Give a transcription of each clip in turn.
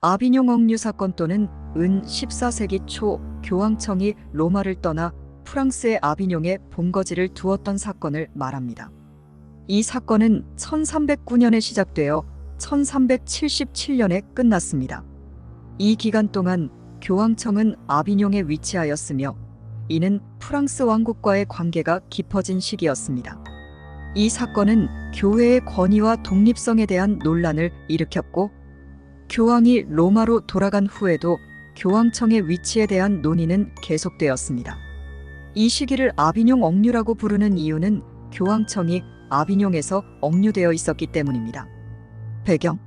아비뇽 억류 사건 또는 은 14세기 초 교황청이 로마를 떠나 프랑스의 아비뇽에 본거지를 두었던 사건을 말합니다. 이 사건은 1309년에 시작되어 1377년에 끝났습니다. 이 기간 동안 교황청은 아비뇽에 위치하였으며 이는 프랑스 왕국과의 관계가 깊어진 시기였습니다. 이 사건은 교회의 권위와 독립성에 대한 논란을 일으켰고 교황이 로마로 돌아간 후에도 교황청의 위치에 대한 논의는 계속되었습니다. 이 시기를 아비뇽 억류라고 부르는 이유는 교황청이 아비뇽에서 억류되어 있었기 때문입니다. 배경: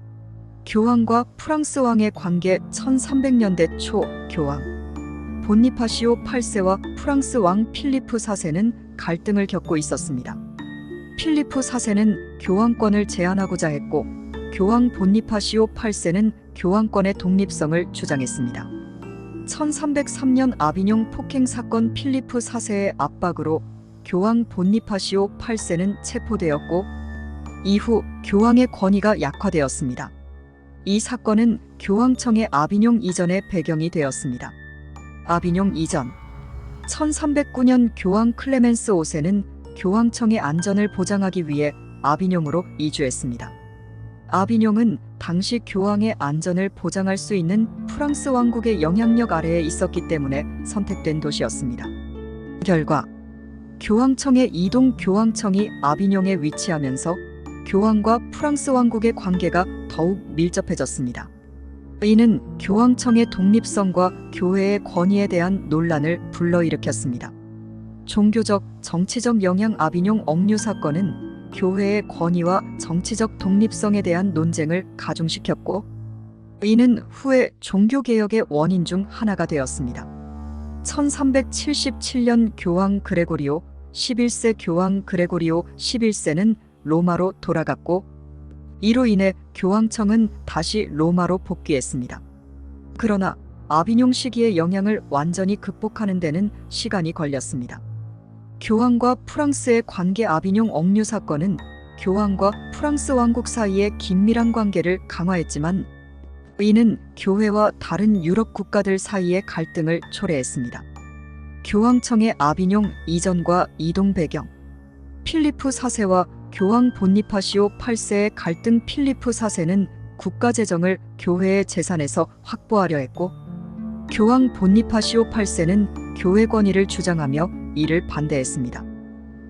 교황과 프랑스 왕의 관계. 1300년대 초 교황 보니파시오 8세와 프랑스 왕 필리프 4세는 갈등을 겪고 있었습니다. 필리프 4세는 교황권을 제한하고자 했고 교황 보니파시오 8세는 교황권의 독립성을 주장했습니다. 1303년 아비뇽 폭행 사건. 필리프 4세의 압박으로 교황 보니파시오 8세는 체포되었고 이후 교황의 권위가 약화되었습니다. 이 사건은 교황청의 아비뇽 이전의 배경이 되었습니다. 아비뇽 이전: 1309년 교황 클레멘스 5세는 교황청의 안전을 보장하기 위해 아비뇽으로 이주했습니다. 아비뇽은 당시 교황의 안전을 보장할 수 있는 프랑스 왕국의 영향력 아래에 있었기 때문에 선택된 도시였습니다. 결과 교황청의 이동. 교황청이 아비뇽에 위치하면서 교황과 프랑스 왕국의 관계가 더욱 밀접해졌습니다. 이는 교황청의 독립성과 교회의 권위에 대한 논란을 불러일으켰습니다. 종교적, 정치적 영향. 아비뇽 억류 사건은 교회의 권위와 정치적 독립성에 대한 논쟁을 가중시켰고 이는 후에 종교개혁의 원인 중 하나가 되었습니다. 1377년 교황 그레고리오 11세 교황 그레고리오 11세는 로마로 돌아갔고 이로 인해 교황청은 다시 로마로 복귀했습니다. 그러나 아비뇽 시기의 영향을 완전히 극복하는 데는 시간이 걸렸습니다. 교황과 프랑스의 관계. 아비뇽 억류 사건은 교황과 프랑스 왕국 사이의 긴밀한 관계를 강화했지만 이는 교회와 다른 유럽 국가들 사이의 갈등을 초래했습니다. 교황청의 아비뇽 이전과 이동. 배경: 필리프 4세와 교황 보니파시오 8세의 갈등. 필리프 4세는 국가재정을 교회의 재산에서 확보하려 했고 교황 보니파시오 8세는 교회 권위를 주장하며 이를 반대했습니다.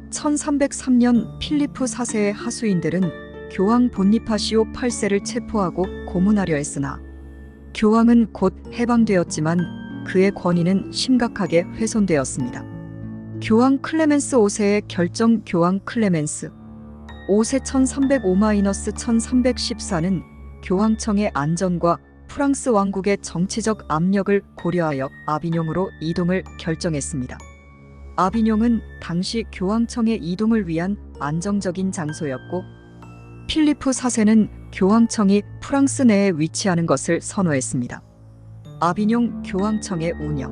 1303년 필리프 4세의 하수인들은 교황 보니파시오 8세를 체포하고 고문하려 했으나 교황은 곧 해방되었지만 그의 권위는 심각하게 훼손되었습니다. 교황 클레멘스 5세의 결정. 교황 클레멘스 5세 1305-1314는 교황청의 안전과 프랑스 왕국의 정치적 압력을 고려하여 아비뇽으로 이동을 결정했습니다. 아비뇽은 당시 교황청의 이동을 위한 안정적인 장소였고 필리프 4세는 교황청이 프랑스 내에 위치하는 것을 선호했습니다. 아비뇽 교황청의 운영: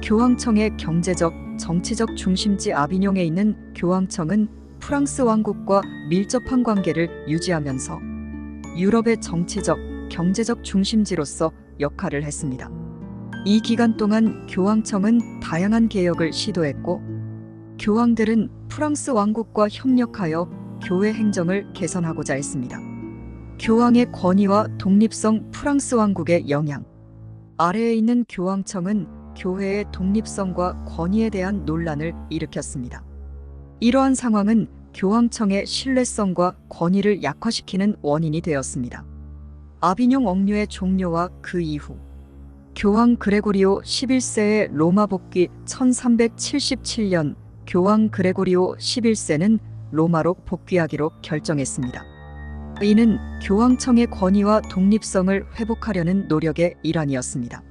교황청의 경제적, 정치적 중심지. 아비뇽에 있는 교황청은 프랑스 왕국과 밀접한 관계를 유지하면서 유럽의 정치적, 경제적 중심지로서 역할을 했습니다. 이 기간 동안 교황청은 다양한 개혁을 시도했고 교황들은 프랑스 왕국과 협력하여 교회 행정을 개선하고자 했습니다. 교황의 권위와 독립성. 프랑스 왕국의 영향 아래에 있는 교황청은 교회의 독립성과 권위에 대한 논란을 일으켰습니다. 이러한 상황은 교황청의 신뢰성과 권위를 약화시키는 원인이 되었습니다. 아비뇽 억류의 종료와 그 이후 교황 그레고리오 11세의 로마 복귀. 1377년 교황 그레고리오 11세는 로마로 복귀하기로 결정했습니다. 이는 교황청의 권위와 독립성을 회복하려는 노력의 일환이었습니다.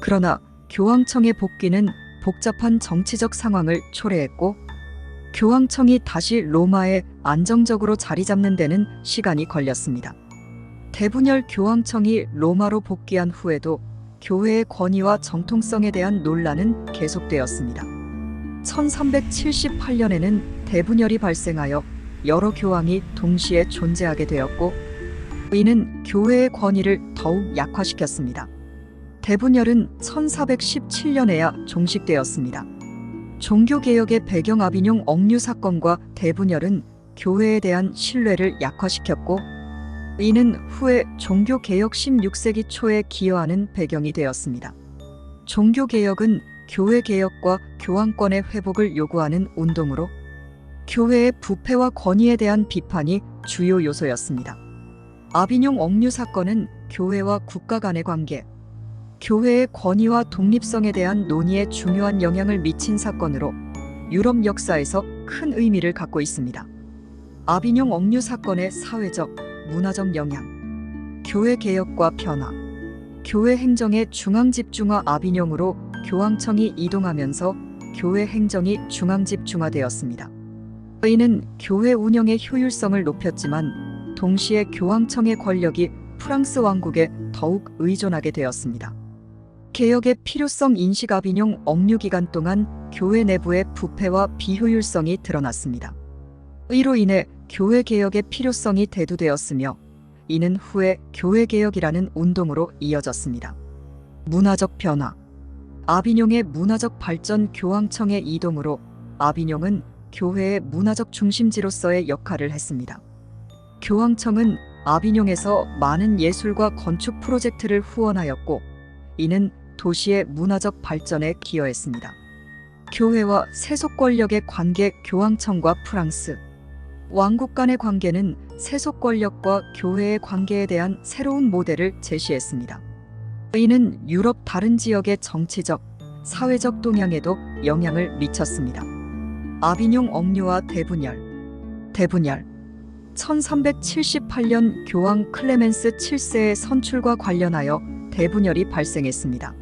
그러나 교황청의 복귀는 복잡한 정치적 상황을 초래했고 교황청이 다시 로마에 안정적으로 자리 잡는 데는 시간이 걸렸습니다. 대분열 교황청이 로마로 복귀한 후에도 교회의 권위와 정통성에 대한 논란은 계속되었습니다. 1378년에는 대분열이 발생하여 여러 교황이 동시에 존재하게 되었고 이는 교회의 권위를 더욱 약화시켰습니다. 대분열은 1417년에야 종식되었습니다. 종교개혁의 배경 아비뇽 억류 사건과 대분열은 교회에 대한 신뢰를 약화시켰고, 이는 후에 종교개혁 16세기 초에 기여하는 배경이 되었습니다. 종교개혁은 교회개혁과 교황권의 회복을 요구하는 운동으로 교회의 부패와 권위에 대한 비판이 주요 요소였습니다. 아비뇽 억류 사건은 교회와 국가 간의 관계, 교회의 권위와 독립성에 대한 논의에 중요한 영향을 미친 사건으로 유럽 역사에서 큰 의미를 갖고 있습니다. 아비뇽 억류 사건의 사회적, 문화적 영향, 교회 개혁과 변화, 교회 행정의 중앙 집중화. 아비뇽으로 교황청이 이동하면서 교회 행정이 중앙 집중화되었습니다. 이는 교회 운영의 효율성을 높였지만 동시에 교황청의 권력이 프랑스 왕국에 더욱 의존하게 되었습니다. 개혁의 필요성 인식. 아비뇽 억류 기간 동안 교회 내부의 부패와 비효율성이 드러났습니다. 이로 인해 교회 개혁의 필요성이 대두되었으며, 이는 후에 교회 개혁이라는 운동으로 이어졌습니다. 문화적 변화. 아비뇽의 문화적 발전. 교황청의 이동으로 아비뇽은 교회의 문화적 중심지로서의 역할을 했습니다. 교황청은 아비뇽에서 많은 예술과 건축 프로젝트를 후원하였고, 이는 도시의 문화적 발전에 기여했습니다. 교회와 세속 권력의 관계. 교황청과 프랑스 왕국 간의 관계는 세속 권력과 교회의 관계에 대한 새로운 모델을 제시했습니다. 이는 유럽 다른 지역의 정치적, 사회적 동향에도 영향을 미쳤습니다. 아비뇽 억류와 대분열. 1378년 교황 클레멘스 7세의 선출과 관련하여 대분열이 발생했습니다.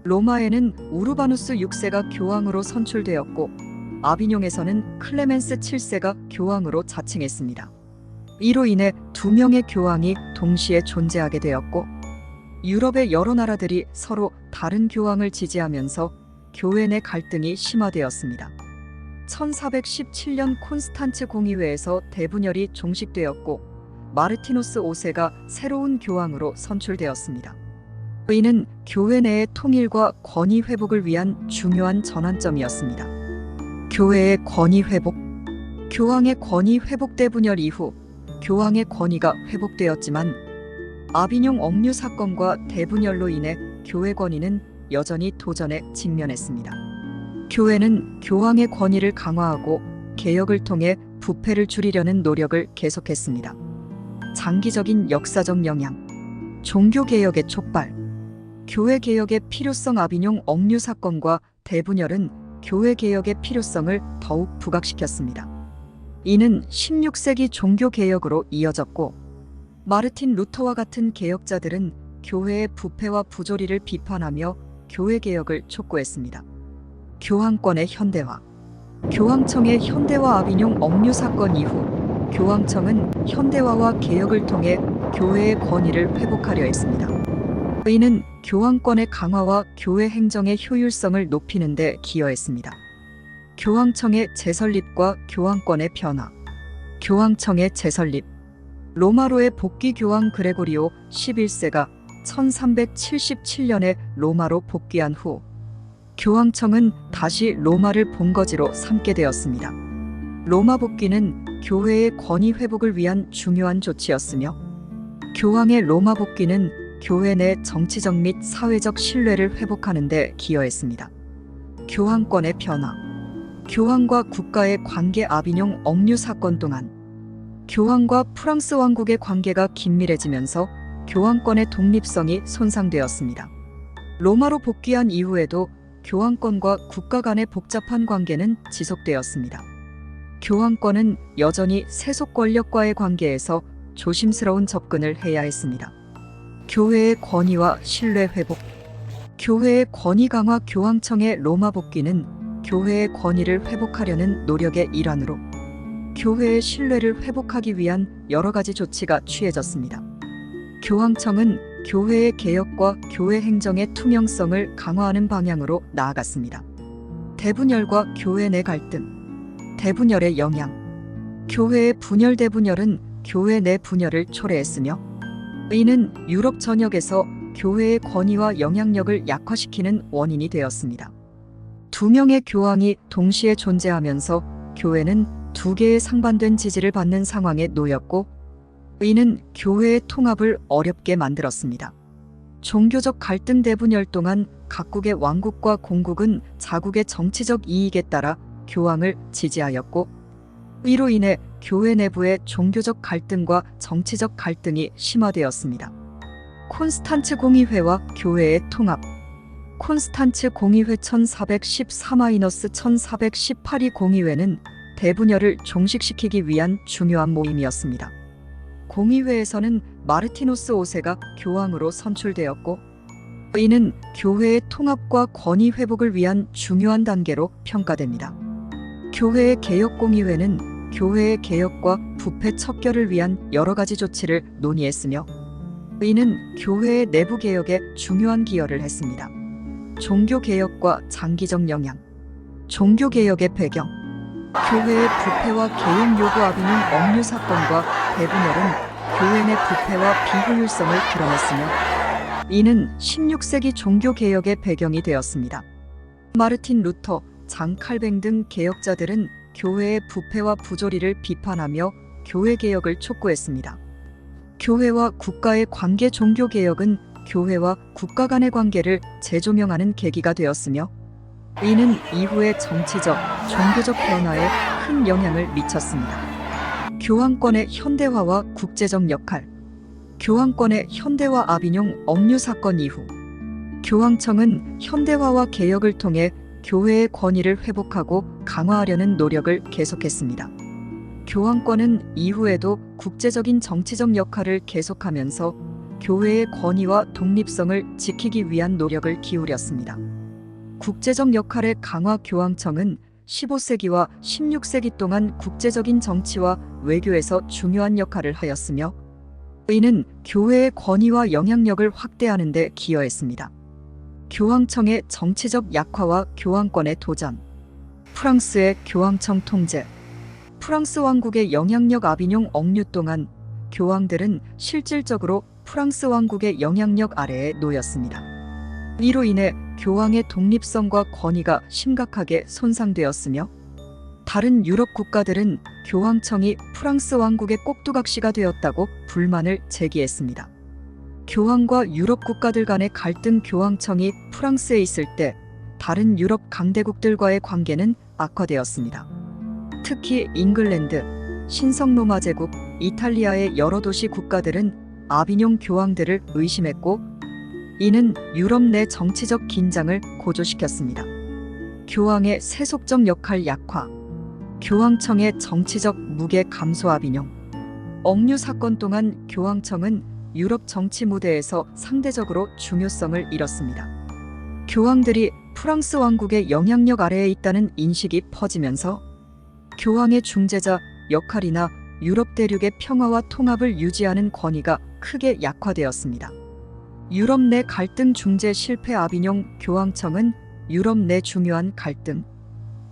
로마에는 우르바누스 6세가 교황으로 선출되었고, 아비뇽에서는 클레멘스 7세가 교황으로 자칭했습니다. 이로 인해 두 명의 교황이 동시에 존재하게 되었고, 유럽의 여러 나라들이 서로 다른 교황을 지지하면서 교회 내 갈등이 심화되었습니다. 1417년 콘스탄츠 공의회에서 대분열이 종식되었고, 마르티노스 5세가 새로운 교황으로 선출되었습니다. 이는 교회 내의 통일과 권위 회복을 위한 중요한 전환점이었습니다. 교회의 권위 회복. 교황의 권위 회복. 대분열 이후 교황의 권위가 회복되었지만, 아비뇽 억류 사건과 대분열로 인해 교회 권위는 여전히 도전에 직면했습니다. 교회는 교황의 권위를 강화하고 개혁을 통해 부패를 줄이려는 노력을 계속했습니다. 장기적인 역사적 영향. 종교개혁의 촉발. 교회 개혁의 필요성. 아비뇽 억류 사건과 대분열은 교회 개혁의 필요성을 더욱 부각시켰습니다. 이는 16세기 종교개혁으로 이어졌고, 마르틴 루터와 같은 개혁자들은 교회의 부패와 부조리를 비판하며 교회 개혁을 촉구했습니다. 교황권의 현대화. 교황청의 현대화. 아비뇽 억류 사건 이후 교황청은 현대화와 개혁을 통해 교회의 권위를 회복하려 했습니다. 이는 교황권의 강화와 교회 행정의 효율성을 높이는 데 기여했습니다. 교황청의 재설립과 교황권의 변화. 교황청의 재설립. 로마로의 복귀. 교황 그레고리오 11세가 1377년에 로마로 복귀한 후 교황청은 다시 로마를 본거지로 삼게 되었습니다. 로마 복귀는 교회의 권위 회복을 위한 중요한 조치였으며, 교황의 로마 복귀는 교회 내 정치적 및 사회적 신뢰를 회복하는 데 기여했습니다. 교황권의 변화. 교황과 국가의 관계. 아비뇽 억류 사건 동안 교황과 프랑스 왕국의 관계가 긴밀해지면서 교황권의 독립성이 손상되었습니다. 로마로 복귀한 이후에도 교황권과 국가 간의 복잡한 관계는 지속되었습니다. 교황권은 여전히 세속 권력과의 관계에서 조심스러운 접근을 해야 했습니다. 교회의 권위와 신뢰 회복. 교회의 권위 강화. 교황청의 로마 복귀는 교회의 권위를 회복하려는 노력의 일환으로 교회의 신뢰를 회복하기 위한 여러 가지 조치가 취해졌습니다. 교황청은 교회의 개혁과 교회 행정의 투명성을 강화하는 방향으로 나아갔습니다. 대분열과 교회 내 갈등. 대분열의 영향. 교회의 분열. 대분열은 교회 내 분열을 초래했으며, 이는 유럽 전역에서 교회의 권위와 영향력을 약화시키는 원인이 되었습니다. 두 명의 교황이 동시에 존재하면서 교회는 두 개의 상반된 지지를 받는 상황에 놓였고, 이는 교회의 통합을 어렵게 만들었습니다. 종교적 갈등 대분열 동안 각국의 왕국과 공국은 자국의 정치적 이익에 따라 교황을 지지하였고, 이로 인해 교회 내부의 종교적 갈등과 정치적 갈등이 심화되었습니다. 콘스탄츠 공의회와 교회의 통합. 콘스탄츠 공의회 1414-1418이 공의회는 대분열을 종식시키기 위한 중요한 모임이었습니다. 공의회에서는 마르티노스 5세가 교황으로 선출되었고, 이는 교회의 통합과 권위 회복을 위한 중요한 단계로 평가됩니다. 교회의 개혁공의회는 교회의 개혁과 부패 척결을 위한 여러 가지 조치를 논의했으며, 이는 교회의 내부 개혁에 중요한 기여를 했습니다. 종교개혁과 장기적 영향. 종교개혁의 배경. 교회의 부패와 개혁 요구 아비뇽 억류 사건과 대분열은 교회 내 부패와 비효율성을 드러냈으며, 이는 16세기 종교개혁의 배경이 되었습니다. 마르틴 루터, 장 칼뱅 등 개혁자들은 교회의 부패와 부조리를 비판하며 교회개혁을 촉구했습니다. 교회와 국가의 관계. 종교개혁은 교회와 국가 간의 관계를 재조명하는 계기가 되었으며, 이는 이후의 정치적, 종교적 변화에 큰 영향을 미쳤습니다. 교황권의 현대화와 국제적 역할. 교황권의 현대화. 아비뇽 억류 사건 이후 교황청은 현대화와 개혁을 통해 교회의 권위를 회복하고 강화하려는 노력을 계속했습니다. 교황권은 이후에도 국제적인 정치적 역할을 계속하면서 교회의 권위와 독립성을 지키기 위한 노력을 기울였습니다. 국제적 역할의 강화. 교황청은 15세기와 16세기 동안 국제적인 정치와 외교에서 중요한 역할을 하였으며, 이는 교회의 권위와 영향력을 확대하는 데 기여했습니다. 교황청의 정치적 약화와 교황권의 도전. 프랑스의 교황청 통제. 프랑스 왕국의 영향력. 아비뇽 억류 동안 교황들은 실질적으로 프랑스 왕국의 영향력 아래에 놓였습니다. 이로 인해 교황의 독립성과 권위가 심각하게 손상되었으며, 다른 유럽 국가들은 교황청이 프랑스 왕국의 꼭두각시가 되었다고 불만을 제기했습니다. 교황과 유럽 국가들 간의 갈등. 교황청이 프랑스에 있을 때 다른 유럽 강대국들과의 관계는 악화되었습니다. 특히 잉글랜드, 신성 로마 제국, 이탈리아의 여러 도시 국가들은 아비뇽 교황들을 의심했고, 이는 유럽 내 정치적 긴장을 고조시켰습니다. 교황의 세속적 역할 약화. 교황청의 정치적 무게 감소. 아비뇽 억류 사건 동안 교황청은 유럽 정치 무대에서 상대적으로 중요성을 잃었습니다. 교황들이 프랑스 왕국의 영향력 아래에 있다는 인식이 퍼지면서 교황의 중재자 역할이나 유럽 대륙의 평화와 통합을 유지하는 권위가 크게 약화되었습니다. 유럽 내 갈등 중재 실패. 아비뇽 교황청은 유럽 내 중요한 갈등,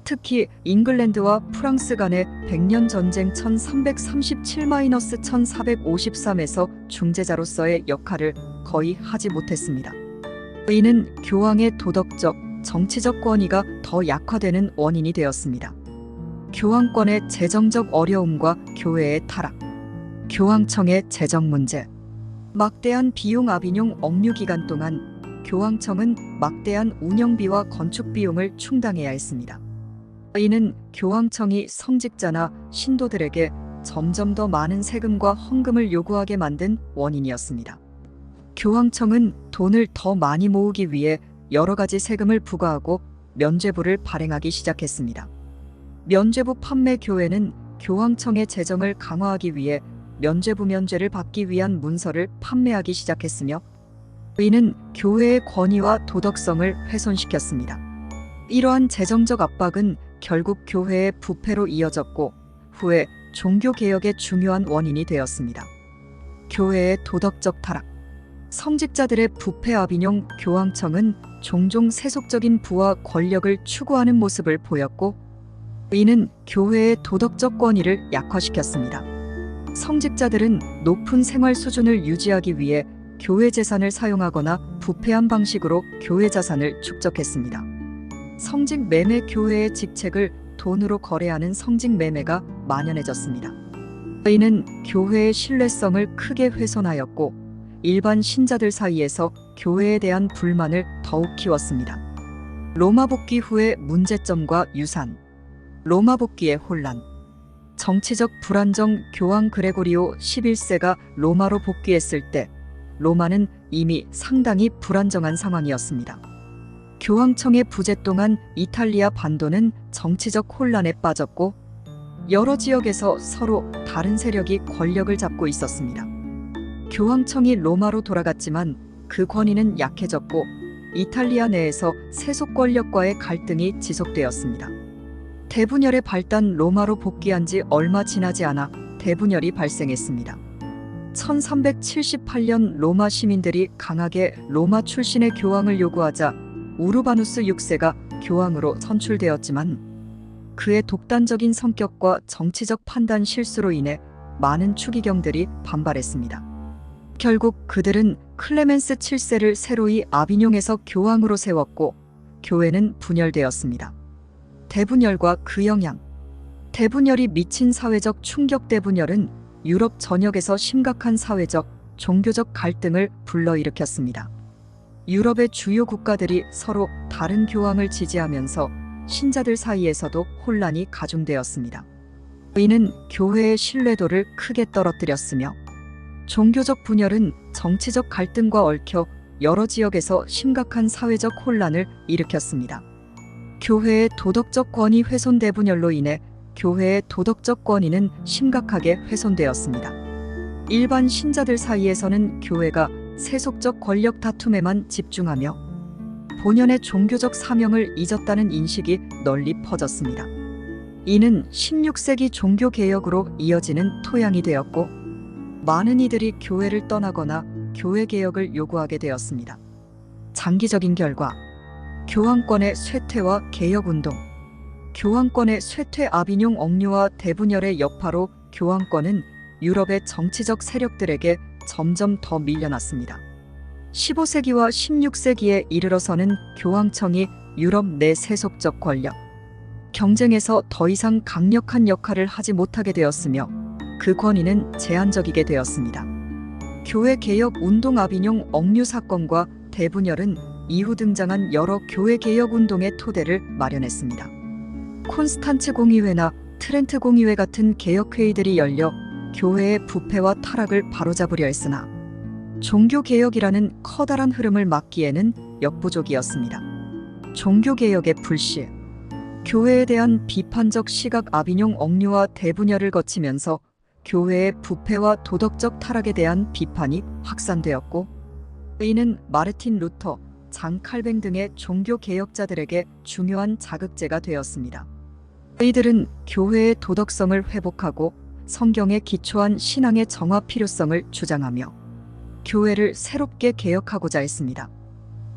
특히 잉글랜드와 프랑스 간의 100년 전쟁 1337-1453에서 중재자로서의 역할을 거의 하지 못했습니다. 이는 교황의 도덕적, 정치적 권위가 더 약화되는 원인이 되었습니다. 교황권의 재정적 어려움과 교회의 타락. 교황청의 재정 문제. 막대한 비용. 아비뇽 억류 기간 동안 교황청은 막대한 운영비와 건축 비용을 충당해야 했습니다. 이는 교황청이 성직자나 신도들에게 점점 더 많은 세금과 헌금을 요구하게 만든 원인이었습니다. 교황청은 돈을 더 많이 모으기 위해 여러 가지 세금을 부과하고 면죄부를 발행하기 시작했습니다. 면죄부 판매. 교회는 교황청의 재정을 강화하기 위해 면죄부 면죄를 받기 위한 문서를 판매하기 시작했으며, 이는 교회의 권위와 도덕성을 훼손시켰습니다. 이러한 재정적 압박은 결국 교회의 부패로 이어졌고 후에 종교개혁의 중요한 원인이 되었습니다. 교회의 도덕적 타락. 성직자들의 부패. 아비뇽 교황청은 종종 세속적인 부와 권력을 추구하는 모습을 보였고, 이는 교회의 도덕적 권위를 약화시켰습니다. 성직자들은 높은 생활 수준을 유지하기 위해 교회 재산을 사용하거나 부패한 방식으로 교회 자산을 축적했습니다. 성직 매매 교회의 직책을 돈으로 거래하는 성직 매매가 만연해졌습니다. 이는 교회의 신뢰성을 크게 훼손하였고 일반 신자들 사이에서 교회에 대한 불만을 더욱 키웠습니다. 로마 복귀 후의 문제점과 유산. 로마 복귀의 혼란. 정치적 불안정. 교황 그레고리오 11세가 로마로 복귀했을 때 로마는 이미 상당히 불안정한 상황이었습니다. 교황청의 부재 동안 이탈리아 반도는 정치적 혼란에 빠졌고 여러 지역에서 서로 다른 세력이 권력을 잡고 있었습니다. 교황청이 로마로 돌아갔지만 그 권위는 약해졌고 이탈리아 내에서 세속 권력과의 갈등이 지속되었습니다. 대분열의 발단. 로마로 복귀한 지 얼마 지나지 않아 대분열이 발생했습니다. 1378년 로마 시민들이 강하게 로마 출신의 교황을 요구하자 우르바누스 6세가 교황으로 선출되었지만 그의 독단적인 성격과 정치적 판단 실수로 인해 많은 추기경들이 반발했습니다. 결국 그들은 클레멘스 7세를 새로이 아비뇽에서 교황으로 세웠고 교회는 분열되었습니다. 대분열과 그 영향. 대분열이 미친 사회적 충격. 대분열은 유럽 전역에서 심각한 사회적, 종교적 갈등을 불러일으켰습니다. 유럽의 주요 국가들이 서로 다른 교황을 지지하면서 신자들 사이에서도 혼란이 가중되었습니다. 이는 교회의 신뢰도를 크게 떨어뜨렸으며 종교적 분열은 정치적 갈등과 얽혀 여러 지역에서 심각한 사회적 혼란을 일으켰습니다. 교회의 도덕적 권위 훼손. 대분열로 인해 교회의 도덕적 권위는 심각하게 훼손되었습니다. 일반 신자들 사이에서는 교회가 세속적 권력 다툼에만 집중하며 본연의 종교적 사명을 잊었다는 인식이 널리 퍼졌습니다. 이는 16세기 종교개혁으로 이어지는 토양이 되었고 많은 이들이 교회를 떠나거나 교회 개혁을 요구하게 되었습니다. 장기적인 결과. 교황권의 쇠퇴와 개혁운동. 교황권의 쇠퇴. 아비뇽 억류와 대분열의 여파로 교황권은 유럽의 정치적 세력들에게 점점 더 밀려났습니다. 15세기와 16세기에 이르러서는 교황청이 유럽 내 세속적 권력, 경쟁에서 더 이상 강력한 역할을 하지 못하게 되었으며 그 권위는 제한적이게 되었습니다. 교회 개혁 운동. 아비뇽 억류 사건과 대분열은 이후 등장한 여러 교회 개혁 운동의 토대를 마련했습니다. 콘스탄츠 공의회나 트렌트 공의회 같은 개혁회의들이 열려 교회의 부패와 타락을 바로잡으려 했으나 종교개혁이라는 커다란 흐름을 막기에는 역부족이었습니다. 종교개혁의 불씨. 교회에 대한 비판적 시각. 아비뇽 억류와 대분열을 거치면서 교회의 부패와 도덕적 타락에 대한 비판이 확산되었고 이는 마르틴 루터, 장 칼뱅 등의 종교개혁자들에게 중요한 자극제가 되었습니다. 이들은 교회의 도덕성을 회복하고 성경에 기초한 신앙의 정화 필요성을 주장하며 교회를 새롭게 개혁하고자 했습니다.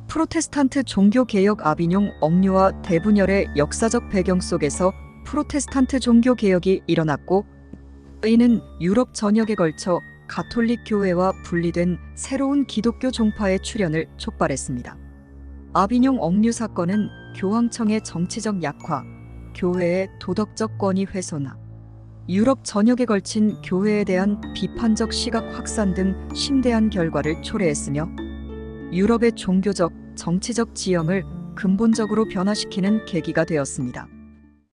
프로테스탄트 종교개혁. 아비뇽 억류와 대분열의 역사적 배경 속에서 프로테스탄트 종교개혁이 일어났고 이는 유럽 전역에 걸쳐 가톨릭 교회와 분리된 새로운 기독교 종파의 출현을 촉발했습니다. 아비뇽 억류 사건은 교황청의 정치적 약화, 교회의 도덕적 권위 훼손, 유럽 전역에 걸친 교회에 대한 비판적 시각 확산 등 심대한 결과를 초래했으며 유럽의 종교적, 정치적 지형을 근본적으로 변화시키는 계기가 되었습니다.